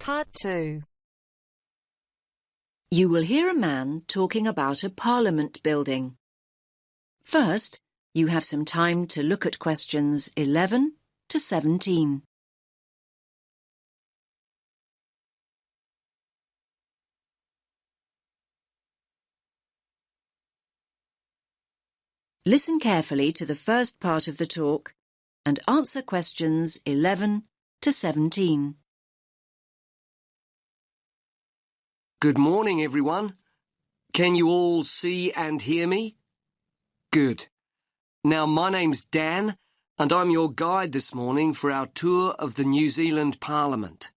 Part 2. You will hear a man talking about a Parliament building. First, you have some time to look at questions 11 to 17. Listen carefully to the first part of the talk and answer questions 11 to 17. Good morning, everyone. Can you all see and hear me? Good. Now, my name's Dan, and I'm your guide this morning for our tour of the New Zealand Parliament.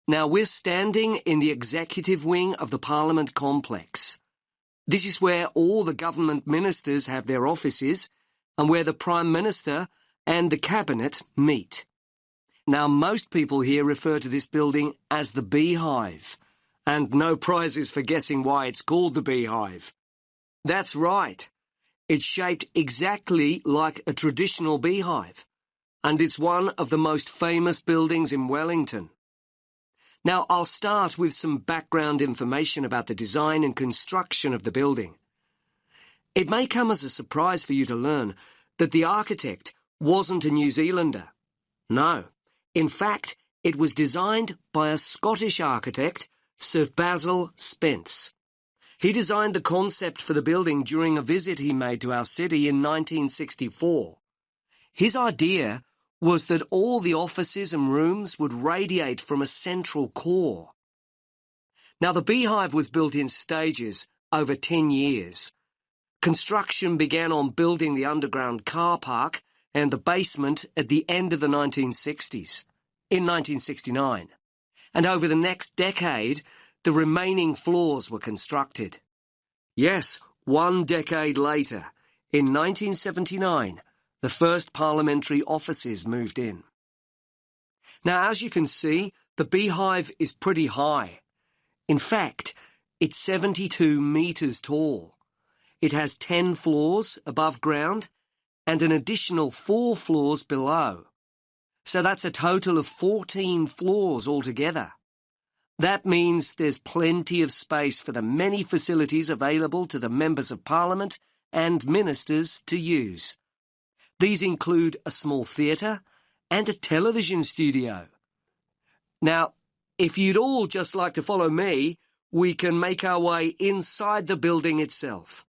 Now, we're standing in the executive wing of the Parliament complex. This is where all the government ministers have their offices and where the Prime Minister and the Cabinet meet. Now, most people here refer to this building as the Beehive, and no prizes for guessing why it's called the Beehive. That's right. It's shaped exactly like a traditional beehive, and it's one of the most famous buildings in Wellington. Now, I'll start with some background information about the design and construction of the building. It may come as a surprise for you to learn that the architect wasn't a New Zealander. No. In fact, it was designed by a Scottish architect, Sir Basil Spence. He designed the concept for the building during a visit he made to our city in 1964. His idea was that all the offices and rooms would radiate from a central core. Now, the Beehive was built in stages over 10 years. Construction began on building the underground car park and the basement at the end of the 1960s, in 1969. And over the next decade, the remaining floors were constructed. Yes, 1 decade later, in 1979, the first parliamentary offices moved in. Now, as you can see, the Beehive is pretty high. In fact, it's 72 metres tall. It has 10 floors above ground and an additional 4 floors below. So that's a total of 14 floors altogether. That means there's plenty of space for the many facilities available to the members of Parliament and ministers to use. These include a small theatre and a television studio. Now, if you'd all just like to follow me, we can make our way inside the building itself.